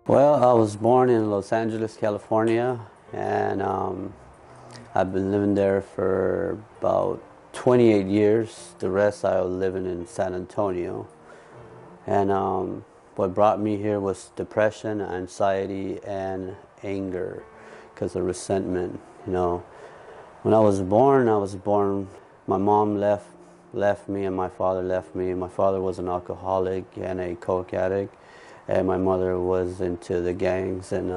Well, I was born in Los Angeles, California, and I've been living there for about 28 years. The rest I was living in San Antonio. And what brought me here was depression, anxiety, and anger because of resentment. When I was born, my mom left me and my father left me. My father was an alcoholic and a coke addict, and my mother was into the gangs and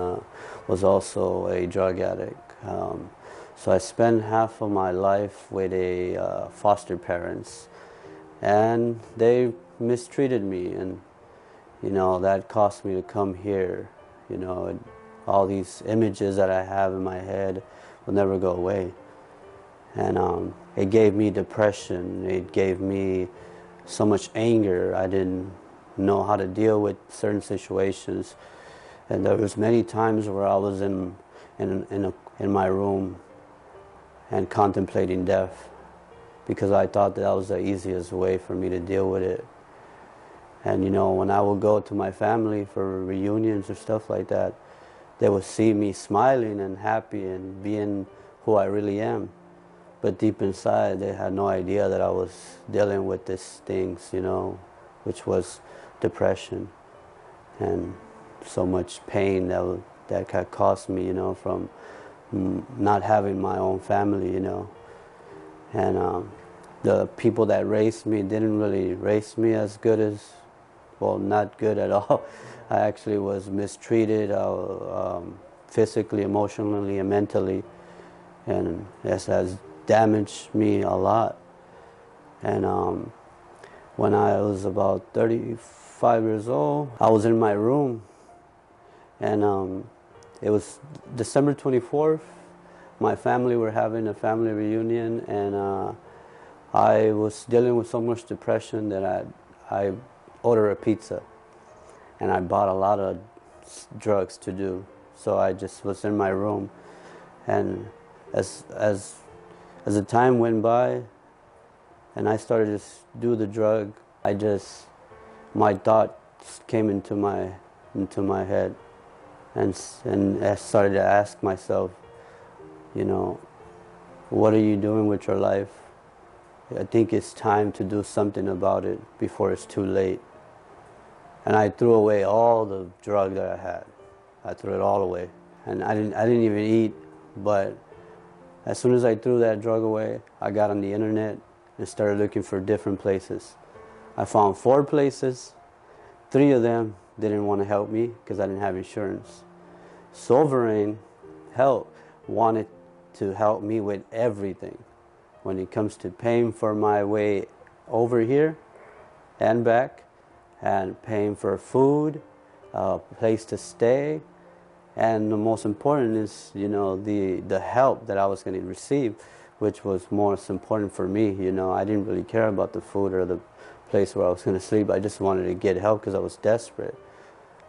was also a drug addict. So I spent half of my life with a foster parents, and they mistreated me, and that caused me to come here. And all these images that I have in my head will never go away. And it gave me depression. It gave me so much anger. I didn't know how to deal with certain situations, and there was many times where I was in my room and contemplating death because I thought that was the easiest way for me to deal with it. And when I would go to my family for reunions or stuff like that, they would see me smiling and happy and being who I really am. But deep inside, they had no idea that I was dealing with these things, which was depression and so much pain that had caused me, from not having my own family, And the people that raised me didn't really raise me as good as, well, not good at all. I actually was mistreated physically, emotionally, and mentally, and this has damaged me a lot. And when I was about 35 years old, I was in my room, and it was December 24th. My family were having a family reunion, and I was dealing with so much depression that I ordered a pizza, and I bought a lot of drugs to do. So I just was in my room, and as the time went by, and I started to do the drug, my thoughts came into my head, and I started to ask myself, what are you doing with your life? I think it's time to do something about it before it's too late. And I threw away all the drug that I had. I threw it all away, and I didn't even eat. But as soon as I threw that drug away, I got on the internet and started looking for different places. I found 4 places. 3 of them didn't want to help me because I didn't have insurance. Sovereign Help wanted to help me with everything when it comes to paying for my way over here and back, and paying for food, a place to stay, and the most important is, the help that I was going to receive, which was most important for me. I didn't really care about the food or the place where I was going to sleep. I just wanted to get help because I was desperate.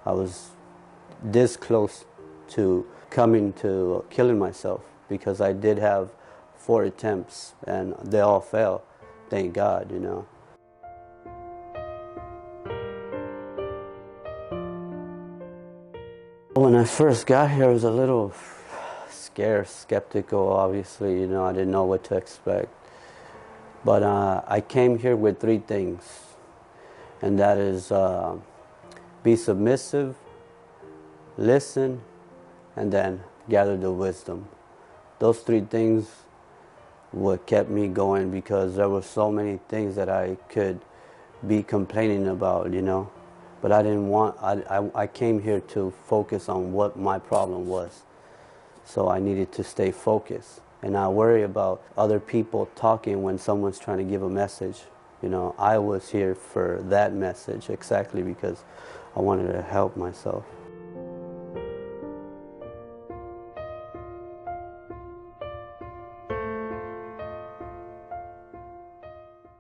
I was this close to coming to killing myself because I did have 4 attempts and they all failed. Thank God, When I first got here, I was a little scared, skeptical, obviously. I didn't know what to expect. But I came here with 3 things, and that is be submissive, listen, and then gather the wisdom. Those 3 things what kept me going, because there were so many things that I could be complaining about, But I didn't want, I came here to focus on what my problem was. So I needed to stay focused and not worry about other people talking when someone's trying to give a message. I was here for that message exactly because I wanted to help myself.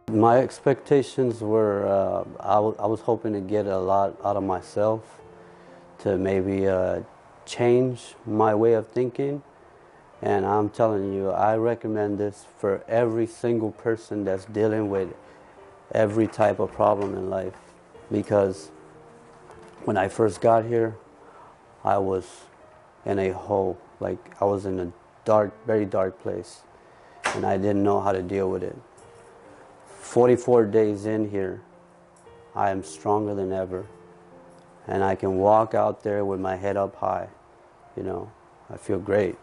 My expectations were, I was hoping to get a lot out of myself, to maybe change my way of thinking. And I'm telling you, I recommend this for every single person that's dealing with every type of problem in life. Because when I first got here, I was in a hole, like I was in a dark, very dark place, and I didn't know how to deal with it. 44 days in here, I am stronger than ever, and I can walk out there with my head up high. You know, I feel great.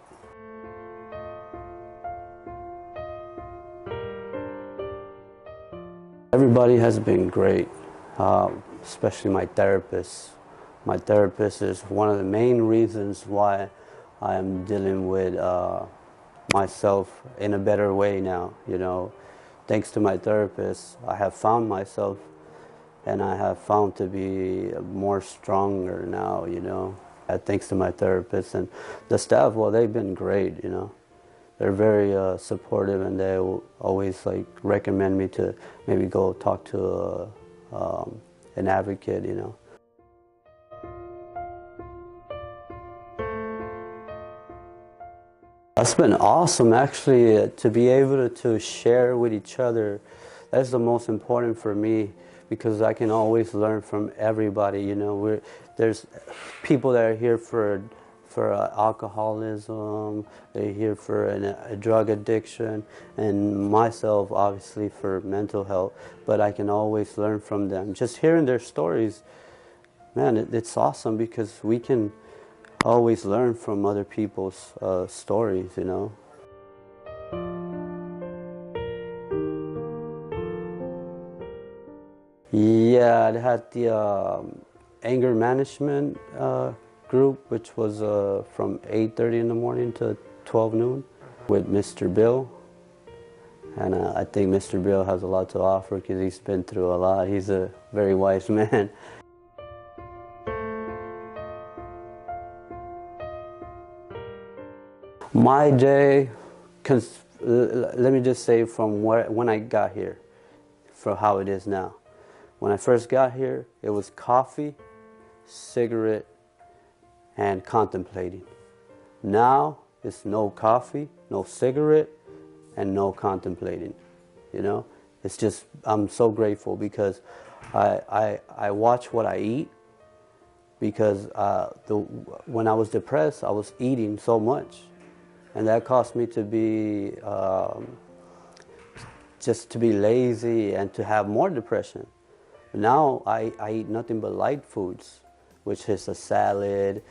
Everybody has been great, especially my therapist. My therapist is one of the main reasons why I am dealing with myself in a better way now. You know, thanks to my therapist, I have found myself, and I have found to be more stronger now. You know, thanks to my therapist and the staff. Well, they've been great. You know, they're very supportive, and they will always like recommend me to maybe go talk to an advocate. You know. It's been awesome, actually, to be able to share with each other. That's the most important for me, because I can always learn from everybody. You know, there's people that are here for alcoholism, they're here for a drug addiction, and myself, obviously, for mental health. But I can always learn from them. Just hearing their stories, man, it's awesome, because we can always learn from other people's stories, you know. Yeah, I had the anger management group, which was from 8:30 in the morning to 12 noon with Mr. Bill. And I think Mr. Bill has a lot to offer, because he's been through a lot. He's a very wise man. My day, let me just say from when I got here, for how it is now. When I first got here, it was coffee, cigarette, and contemplating. Now, it's no coffee, no cigarette, and no contemplating. You know, it's just, I'm so grateful, because I watch what I eat, because when I was depressed, I was eating so much. And that caused me to be, just to be lazy and to have more depression. Now I eat nothing but light foods, which is a salad,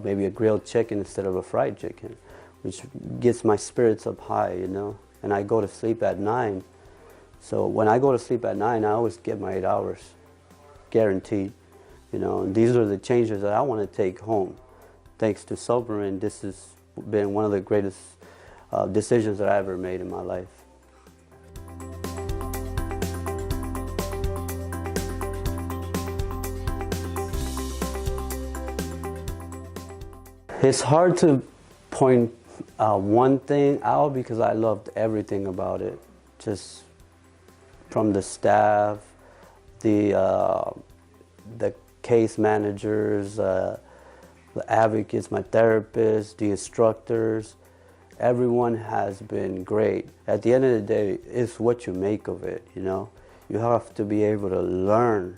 maybe a grilled chicken instead of a fried chicken, which gets my spirits up high, you know. And I go to sleep at 9. So when I go to sleep at 9, I always get my 8 hours, guaranteed. You know, and these are the changes that I want to take home. Thanks to sobering, this has been one of the greatest decisions that I ever made in my life. It's hard to point one thing out, because I loved everything about it. Just from the staff, the case managers, the advocates, my therapist, the instructors, everyone has been great. At the end of the day, it's what you make of it, you know. You have to be able to learn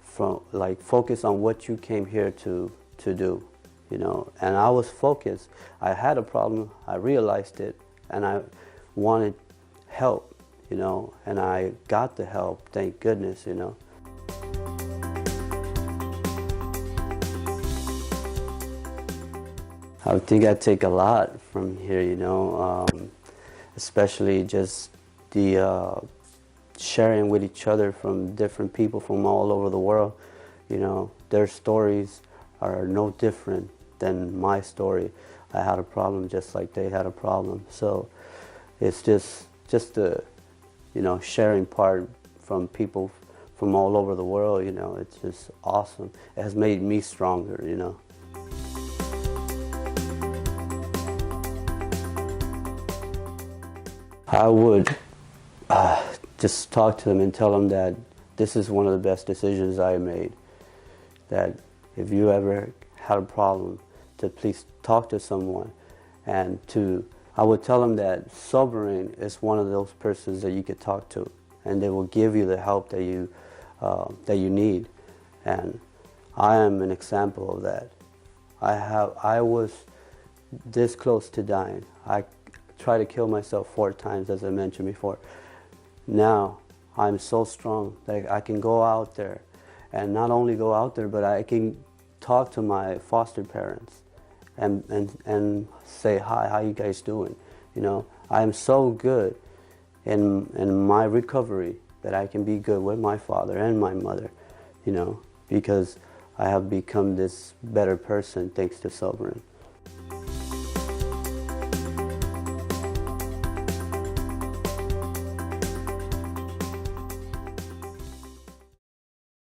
from, like, focus on what you came here to do, you know. And I was focused. I had a problem, I realized it, and I wanted help, you know, and I got the help, thank goodness, you know. I think I take a lot from here, you know, especially just the sharing with each other from different people from all over the world. You know, their stories are no different than my story. I had a problem just like they had a problem. So it's just the, you know, sharing part from people from all over the world, you know, it's just awesome. It has made me stronger, you know. I would just talk to them and tell them that this is one of the best decisions I made. That if you ever had a problem, to please talk to someone. And I would tell them that sobering is one of those persons that you could talk to, and they will give you the help that you need. And I am an example of that. I was this close to dying. I tried to kill myself 4 times, as I mentioned before. Now I'm so strong that I can go out there, and not only go out there, but I can talk to my foster parents and say, hi, how you guys doing? You know, I am so good in my recovery that I can be good with my father and my mother, you know, because I have become this better person thanks to sobering.